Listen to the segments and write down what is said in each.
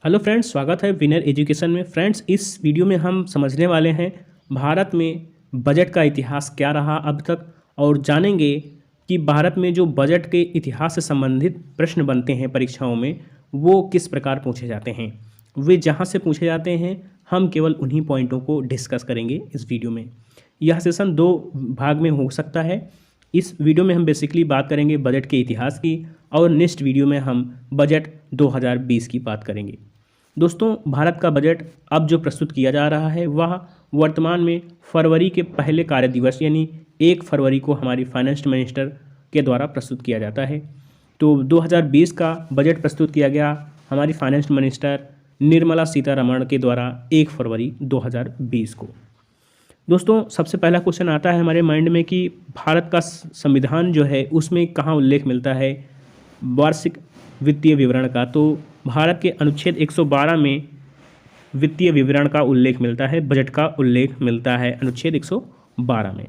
Hello friends, स्वागत है winner education में। फ्रेंड्स, इस वीडियो में हम समझने वाले हैं भारत में बजट का इतिहास क्या रहा अब तक, और जानेंगे कि भारत में जो बजट के इतिहास से संबंधित प्रश्न बनते हैं परीक्षाओं में वो किस प्रकार पूछे जाते हैं। वे जहां से पूछे जाते हैं हम केवल उन्हीं पॉइंटों को डिस्कस करेंगे इस वीडियो में। यह सेशन 2 भाग में हो सकता है। इस वीडियो में हम बेसिकली बात करेंगे बजट के इतिहास की, और नेक्स्ट वीडियो में हम बजट 2020 की बात करेंगे। दोस्तों, भारत का बजट अब जो प्रस्तुत किया जा रहा है वह वर्तमान में फरवरी के पहले कार्य दिवस यानी 1 फरवरी को हमारी फाइनेंस मिनिस्टर के द्वारा प्रस्तुत किया जाता है। तो 2020 का बजट प्रस्तुत किया गया हमारी फाइनेंस मिनिस्टर निर्मला सीतारमण के द्वारा 1 फरवरी 2020 को। दोस्तों, सबसे पहला क्वेश्चन आता है हमारे माइंड में कि भारत का संविधान जो है उसमें कहाँ उल्लेख मिलता है वार्षिक वित्तीय विवरण का। तो भारत के अनुच्छेद 112 में वित्तीय विवरण का उल्लेख मिलता है, बजट का उल्लेख मिलता है अनुच्छेद 112 में।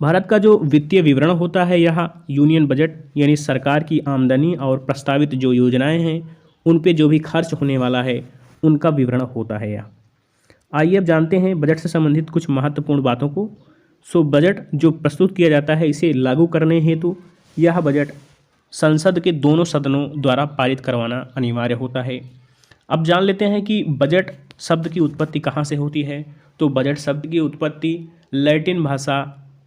भारत का जो वित्तीय विवरण होता है यह यूनियन बजट यानी सरकार की आमदनी और प्रस्तावित जो योजनाएं हैं उन पे जो भी खर्च होने वाला है उनका विवरण होता है यह। आइए अब जानते हैं बजट से संबंधित कुछ महत्वपूर्ण बातों को। बजट जो प्रस्तुत किया जाता है इसे लागू करने हेतु यह बजट संसद के दोनों सदनों द्वारा पारित करवाना अनिवार्य होता है। अब जान लेते हैं कि बजट शब्द की उत्पत्ति कहाँ से होती है। तो बजट शब्द की उत्पत्ति लैटिन भाषा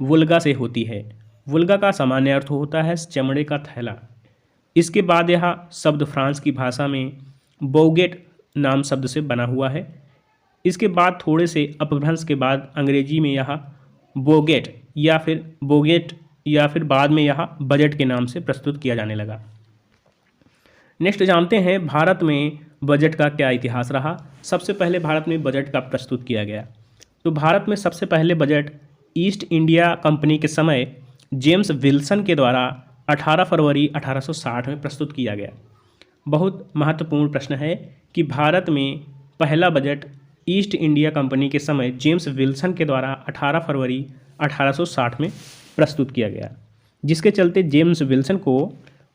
वुल्गा से होती है। वुल्गा का सामान्य अर्थ होता है चमड़े का थैला। इसके बाद यह शब्द फ्रांस की भाषा में बोगेट नाम शब्द से बना हुआ है। इसके बाद थोड़े से अपभ्रंश के बाद अंग्रेजी में यह बोगेट या फिर बाद में यह बजट के नाम से प्रस्तुत किया जाने लगा। नेक्स्ट जानते हैं भारत में बजट का क्या इतिहास रहा। सबसे पहले भारत में बजट का प्रस्तुत किया गया। तो भारत में सबसे पहले बजट ईस्ट इंडिया कंपनी के समय जेम्स विल्सन के द्वारा 18 फरवरी 1860 में प्रस्तुत किया गया। बहुत महत्वपूर्ण प्रश्न है कि भारत में पहला बजट ईस्ट इंडिया कंपनी के समय जेम्स विल्सन के द्वारा 18 फरवरी 1860 में प्रस्तुत किया गया, जिसके चलते जेम्स विल्सन को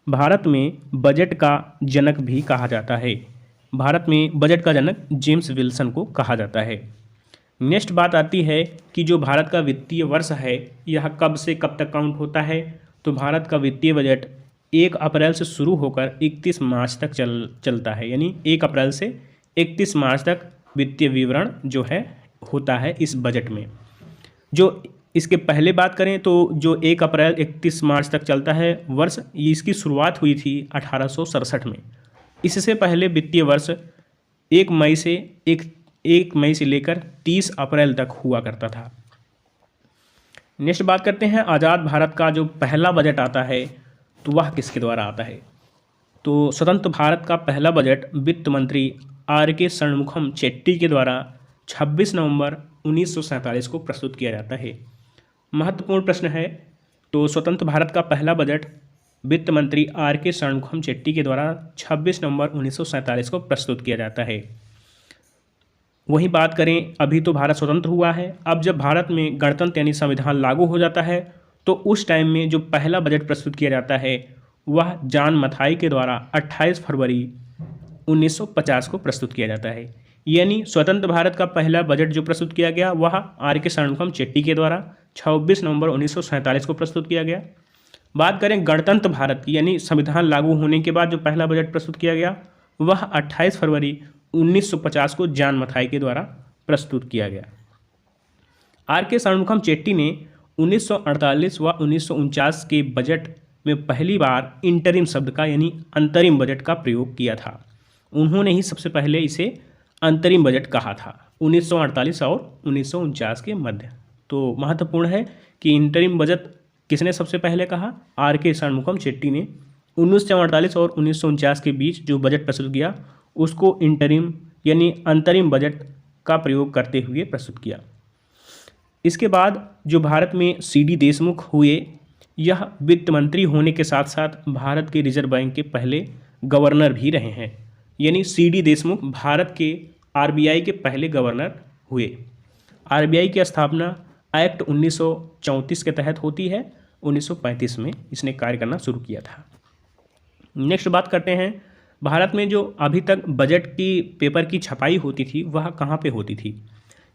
भारत में बजट का जनक भी कहा जाता है। भारत में बजट का जनक जेम्स विल्सन को कहा जाता है। नेक्स्ट बात आती है कि जो भारत का वित्तीय वर्ष है यह कब से कब तक काउंट होता है। तो भारत का वित्तीय बजट 1 अप्रैल से शुरू होकर 31 मार्च तक चलता है, यानी 1 अप्रैल से 31 मार्च तक वित्तीय विवरण जो है होता है इस बजट में। जो इसके पहले बात करें तो जो 1 अप्रैल 31 मार्च तक चलता है वर्ष, इसकी शुरुआत हुई थी 1867 में। इससे पहले वित्तीय वर्ष 1 मई से लेकर 30 अप्रैल तक हुआ करता था। नेक्स्ट बात करते हैं आज़ाद भारत का जो पहला बजट आता है तो वह किसके द्वारा आता है। तो स्वतंत्र भारत का पहला बजट वित्त मंत्री R.K. षणमुखम चेट्टी के द्वारा 26 नवंबर 1947 को प्रस्तुत किया जाता है। महत्वपूर्ण प्रश्न है। तो स्वतंत्र भारत का पहला बजट वित्त मंत्री R.K. षणमुखम चेट्टी के द्वारा 26 नवंबर 1947 को प्रस्तुत किया जाता है। वही बात करें, अभी तो भारत स्वतंत्र हुआ है। अब जब भारत में गणतंत्र यानी संविधान लागू हो जाता है तो उस टाइम में जो पहला बजट प्रस्तुत किया जाता है वह जॉन मथाई के द्वारा 28 फरवरी 1950 को प्रस्तुत किया जाता है। यानी स्वतंत्र भारत का पहला बजट जो प्रस्तुत किया गया वह R.K. षणमुखम चेट्टी के द्वारा 26 नवंबर 1947 को प्रस्तुत किया गया। बात करें गणतंत्र भारत की, यानी संविधान लागू होने के बाद जो पहला बजट प्रस्तुत किया गया वह 28 फरवरी 1950 को जॉन मथाई के द्वारा प्रस्तुत किया गया। R.K. षणमुखम चेट्टी ने 1948 व 1949 के बजट में पहली बार इंटरिम शब्द का यानी अंतरिम बजट का प्रयोग किया था। उन्होंने ही सबसे पहले इसे अंतरिम बजट कहा था 1948 और 1949 के मध्य। तो महत्वपूर्ण है कि इंटरिम बजट किसने सबसे पहले कहा। R.K. षणमुखम चेट्टी ने 1948 और 1949 के बीच जो बजट प्रस्तुत किया उसको इंटरिम यानी अंतरिम बजट का प्रयोग करते हुए प्रस्तुत किया। इसके बाद जो भारत में C.D. देशमुख हुए, यह वित्त मंत्री होने के साथ साथ भारत के रिजर्व बैंक के पहले गवर्नर भी रहे हैं। यानी C.D. देशमुख भारत के RBI के पहले गवर्नर हुए। RBI की स्थापना एक्ट 1934 के तहत होती है। 1935 में इसने कार्य करना शुरू किया था। नेक्स्ट बात करते हैं भारत में जो अभी तक बजट की पेपर की छपाई होती थी वह कहाँ पे होती थी।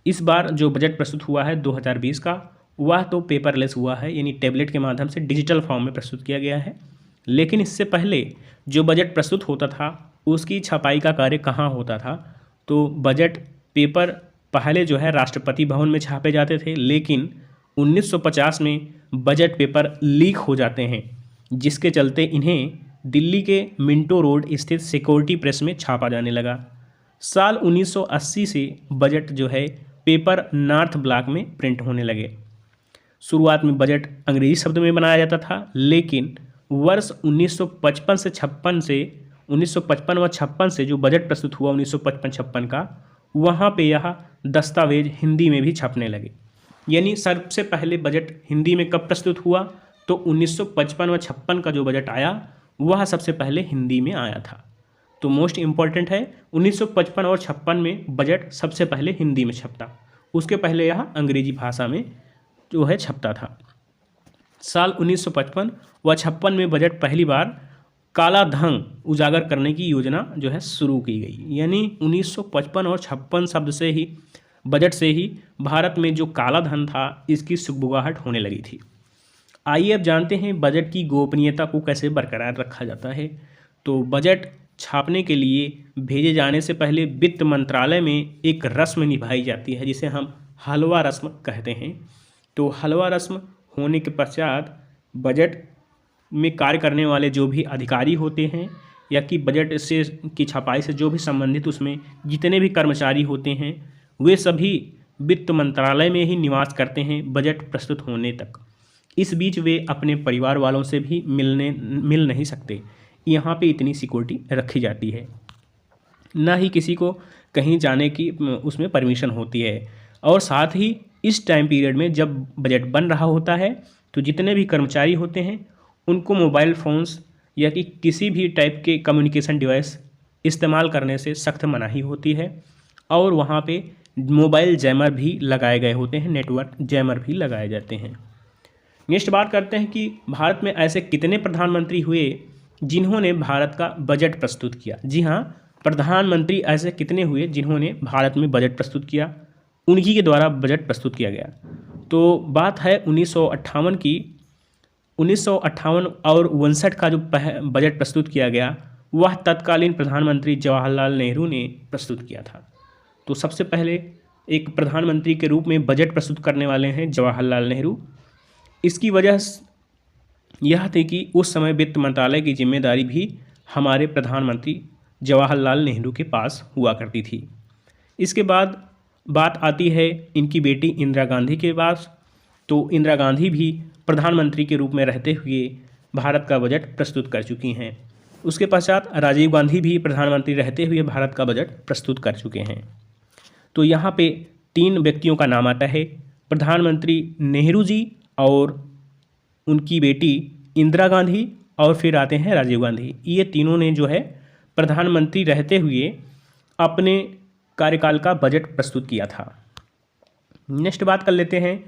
इस बार जो बजट प्रस्तुत हुआ है 2020 का, वह तो पेपरलेस हुआ है, यानी टैबलेट के माध्यम से डिजिटल फॉर्म में प्रस्तुत किया गया है। लेकिन इससे पहले जो बजट प्रस्तुत होता था उसकी छपाई का कार्य कहाँ होता था, तो बजट पेपर पहले जो है राष्ट्रपति भवन में छापे जाते थे, लेकिन 1950 में बजट पेपर लीक हो जाते हैं, जिसके चलते इन्हें दिल्ली के मिंटो रोड स्थित सिक्योरिटी प्रेस में छापा जाने लगा। साल 1980 से बजट जो है पेपर नॉर्थ ब्लॉक में प्रिंट होने लगे। शुरुआत में बजट अंग्रेजी शब्द में बनाया जाता था, लेकिन वर्ष 1955 व 56 से जो बजट प्रस्तुत हुआ 1955-56 का, वहाँ पे यह दस्तावेज हिंदी में भी छपने लगे। यानी सबसे पहले बजट हिंदी में कब प्रस्तुत हुआ, तो 1955 व 56 का जो बजट आया वह सबसे पहले हिंदी में आया था। तो मोस्ट इम्पॉर्टेंट है, 1955 और 56 में बजट सबसे पहले हिंदी में छपता, उसके पहले यह अंग्रेजी भाषा में जो है छपता था। साल 1955 व 56 में बजट पहली बार काला धन उजागर करने की योजना जो है शुरू की गई। यानी 1955 और 56 शब्द से ही, बजट से ही भारत में जो काला धन था इसकी सुगबुगाहट होने लगी थी। आइए अब जानते हैं बजट की गोपनीयता को कैसे बरकरार रखा जाता है। तो बजट छापने के लिए भेजे जाने से पहले वित्त मंत्रालय में एक रस्म निभाई जाती है, जिसे हम हलवा रस्म कहते हैं। तो हलवा रस्म होने के पश्चात बजट में कार्य करने वाले जो भी अधिकारी होते हैं, या कि बजट से की छपाई से जो भी संबंधित उसमें जितने भी कर्मचारी होते हैं, वे सभी वित्त मंत्रालय में ही निवास करते हैं बजट प्रस्तुत होने तक। इस बीच वे अपने परिवार वालों से भी मिल नहीं सकते। यहाँ पे इतनी सिक्योरिटी रखी जाती है, ना ही किसी को कहीं जाने की उसमें परमिशन होती है। और साथ ही इस टाइम पीरियड में जब बजट बन रहा होता है तो जितने भी कर्मचारी होते हैं उनको मोबाइल फ़ोन्स या कि किसी भी टाइप के कम्युनिकेशन डिवाइस इस्तेमाल करने से सख्त मनाही होती है। और वहाँ पे मोबाइल जैमर भी लगाए गए होते हैं, नेटवर्क जैमर भी लगाए जाते हैं। नेक्स्ट बात करते हैं कि भारत में ऐसे कितने प्रधानमंत्री हुए जिन्होंने भारत का बजट प्रस्तुत किया। जी हाँ, प्रधानमंत्री ऐसे कितने हुए जिन्होंने भारत में बजट प्रस्तुत किया, उन्हीं के द्वारा बजट प्रस्तुत किया गया। तो बात है 1958 की। 1958 और 1959 का जो बजट प्रस्तुत किया गया वह तत्कालीन प्रधानमंत्री जवाहरलाल नेहरू ने प्रस्तुत किया था। तो सबसे पहले एक प्रधानमंत्री के रूप में बजट प्रस्तुत करने वाले हैं जवाहरलाल नेहरू। इसकी वजह यह थी कि उस समय वित्त मंत्रालय की जिम्मेदारी भी हमारे प्रधानमंत्री जवाहरलाल नेहरू के पास हुआ करती थी। इसके बाद बात आती है इनकी बेटी इंदिरा गांधी के पास। तो इंदिरा गांधी भी प्रधानमंत्री के रूप में रहते हुए भारत का बजट प्रस्तुत कर चुकी हैं। उसके पश्चात राजीव गांधी भी प्रधानमंत्री रहते हुए भारत का बजट प्रस्तुत कर चुके हैं। तो यहाँ पे 3 व्यक्तियों का नाम आता है, प्रधानमंत्री नेहरू जी और उनकी बेटी इंदिरा गांधी, और फिर आते हैं राजीव गांधी। ये तीनों ने जो है प्रधानमंत्री रहते हुए अपने कार्यकाल का बजट प्रस्तुत किया था। नेक्स्ट बात कर लेते हैं,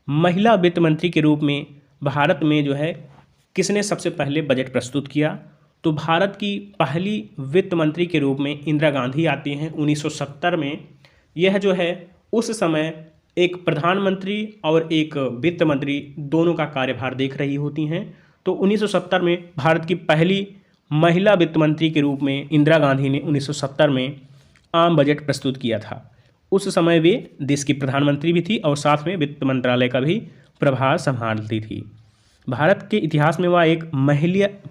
महिला वित्त मंत्री के रूप में भारत में जो है किसने सबसे पहले बजट प्रस्तुत किया। तो भारत की पहली वित्त मंत्री के रूप में इंदिरा गांधी आती हैं 1970 में। यह जो है उस समय एक प्रधानमंत्री और एक वित्त मंत्री दोनों का कार्यभार देख रही होती हैं। तो 1970 में भारत की पहली महिला वित्त मंत्री के रूप में इंदिरा गांधी ने 1970 में आम बजट प्रस्तुत किया था। उस समय वे देश की प्रधानमंत्री भी थी और साथ में वित्त मंत्रालय का भी प्रभार संभालती थी। भारत के इतिहास में वह एक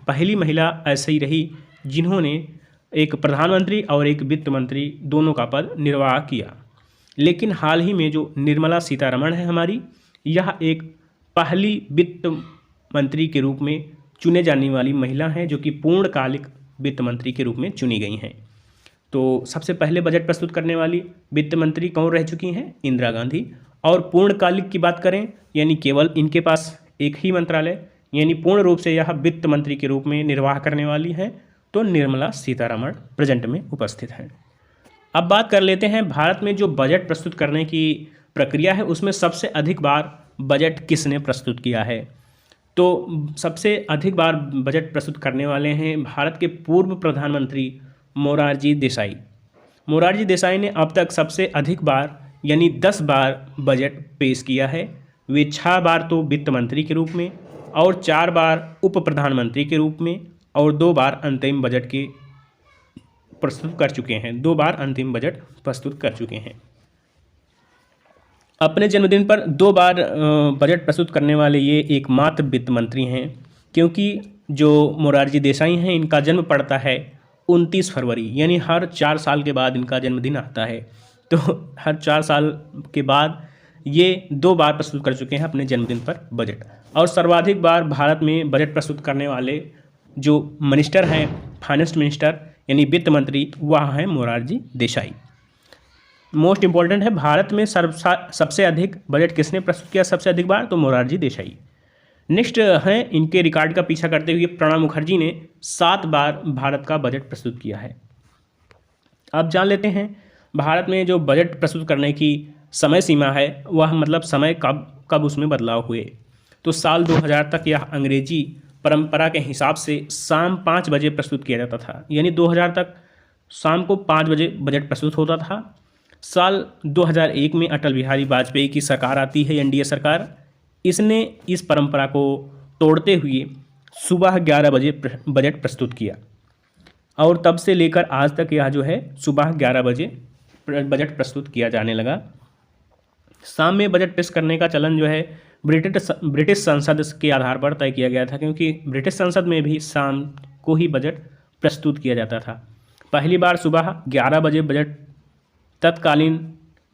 पहली महिला ऐसी रही जिन्होंने एक प्रधानमंत्री और एक वित्त मंत्री दोनों का पद निर्वाह किया। लेकिन हाल ही में जो निर्मला सीतारमण है हमारी, यह एक पहली वित्त मंत्री के रूप में चुने जाने वाली महिला हैं जो कि पूर्णकालिक वित्त मंत्री के रूप में चुनी गई हैं। तो सबसे पहले बजट प्रस्तुत करने वाली वित्त मंत्री कौन रह चुकी हैं? इंदिरा गांधी। और पूर्णकालिक की बात करें यानी केवल इनके पास एक ही मंत्रालय यानी पूर्ण रूप से यह वित्त मंत्री के रूप में निर्वाह करने वाली हैं, तो निर्मला सीतारमण प्रेजेंट में उपस्थित हैं। अब बात कर लेते हैं भारत में जो बजट प्रस्तुत करने की प्रक्रिया है उसमें सबसे अधिक बार बजट किसने प्रस्तुत किया है। तो सबसे अधिक बार बजट प्रस्तुत करने वाले हैं भारत के पूर्व प्रधानमंत्री मोरारजी देसाई। मोरारजी देसाई ने अब तक सबसे अधिक बार यानी 10 बार बजट पेश किया है। वे 6 बार तो वित्त मंत्री के रूप में और 4 बार उप प्रधानमंत्री के रूप में और 2 बार अंतरिम बजट के प्रस्तुत कर चुके हैं। 2 बार अंतिम बजट प्रस्तुत कर चुके हैं। अपने जन्मदिन पर 2 बार बजट प्रस्तुत करने वाले ये एकमात्र वित्त मंत्री हैं, क्योंकि जो मोरारजी देसाई हैं इनका जन्म पड़ता है 29 फरवरी, यानी हर 4 साल के बाद इनका जन्मदिन आता है। तो हर 4 साल के बाद ये 2 बार प्रस्तुत कर चुके हैं अपने जन्मदिन पर बजट। और सर्वाधिक बार भारत में बजट प्रस्तुत करने वाले जो मिनिस्टर हैं, फाइनेंस मिनिस्टर यानी वित्त मंत्री, वह हैं मोरारजी देसाई। मोस्ट इम्पॉर्टेंट है, भारत में सबसे अधिक बजट किसने प्रस्तुत किया सबसे अधिक बार? तो मोरारजी देसाई। नेक्स्ट है, इनके रिकॉर्ड का पीछा करते हुए प्रणब मुखर्जी ने 7 बार भारत का बजट प्रस्तुत किया है। अब जान लेते हैं भारत में जो बजट प्रस्तुत करने की समय सीमा है वह मतलब समय कब उसमें बदलाव हुए। तो साल 2000 तक यह अंग्रेजी परंपरा के हिसाब से शाम 5 बजे प्रस्तुत किया जाता था, यानी 2000 तक शाम को 5 बजे बजट प्रस्तुत होता था। साल 2001 में अटल बिहारी वाजपेयी की सरकार आती है, एनडीए सरकार। इसने इस परंपरा को तोड़ते हुए सुबह 11 बजे बजट प्रस्तुत किया और तब से लेकर आज तक यह जो है सुबह 11 बजे बजट प्रस्तुत किया जाने लगा। शाम में बजट पेश करने का चलन जो है ब्रिटिश संसद के आधार पर तय किया गया था, क्योंकि ब्रिटिश संसद में भी शाम को ही बजट प्रस्तुत किया जाता था। पहली बार सुबह 11 बजे बजट तत्कालीन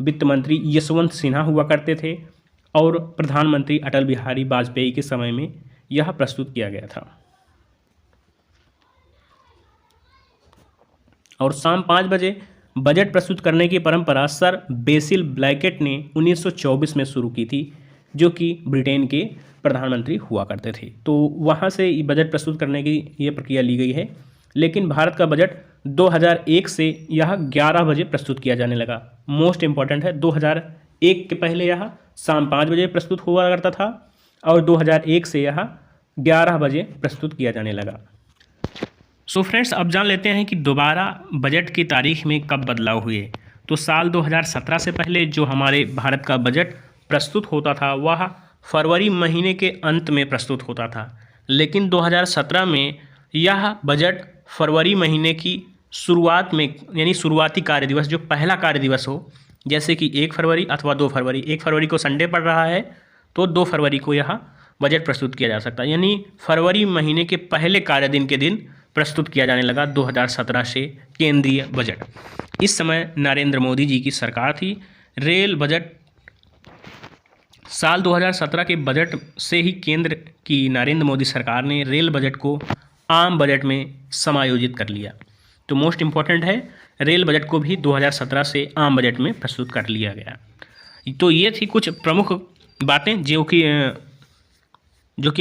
वित्त मंत्री यशवंत सिन्हा हुआ करते थे और प्रधानमंत्री अटल बिहारी वाजपेयी के समय में यह प्रस्तुत किया गया था। और शाम 5 बजे बजट प्रस्तुत करने की परंपरा सर बेसिल ब्लैकेट ने 1924 में शुरू की थी, जो कि ब्रिटेन के प्रधानमंत्री हुआ करते थे। तो वहाँ से बजट प्रस्तुत करने की ये प्रक्रिया ली गई है। लेकिन भारत का बजट 2001 से यह 11 बजे प्रस्तुत किया जाने लगा। मोस्ट इम्पॉर्टेंट है, 2001 के पहले यह शाम 5 बजे प्रस्तुत हुआ करता था और 2001 से यह 11 बजे प्रस्तुत किया जाने लगा। सो फ्रेंड्स, अब जान लेते हैं कि दोबारा बजट की तारीख में कब बदलाव हुए। तो साल 2017 से पहले जो हमारे भारत का बजट प्रस्तुत होता था वह फरवरी महीने के अंत में प्रस्तुत होता था, लेकिन 2017 में यह बजट फरवरी महीने की शुरुआत में, यानी शुरुआती कार्य दिवस जो पहला कार्य दिवस हो, जैसे कि 1 फरवरी अथवा 2 फरवरी, 1 फरवरी को संडे पड़ रहा है तो 2 फरवरी को यह बजट प्रस्तुत किया जा सकता है, यानी फरवरी महीने के पहले कार्य दिन के दिन प्रस्तुत किया जाने लगा 2017 से केंद्रीय बजट। इस समय नरेंद्र मोदी जी की सरकार थी। रेल बजट साल 2017 के बजट से ही केंद्र की नरेंद्र मोदी सरकार ने रेल बजट को आम बजट में समायोजित कर लिया। तो मोस्ट इम्पॉर्टेंट है, रेल बजट को भी 2017 से आम बजट में प्रस्तुत कर लिया गया। तो ये थी कुछ प्रमुख बातें जो कि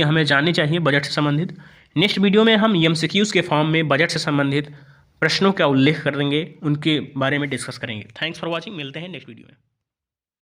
हमें जाननी चाहिए बजट से संबंधित। नेक्स्ट वीडियो में हम एमसीक्यूज़ के फॉर्म में बजट से संबंधित प्रश्नों का उल्लेख करेंगे, उनके बारे में डिस्कस करेंगे। थैंक्स फॉर वॉचिंग, मिलते हैं नेक्स्ट वीडियो में।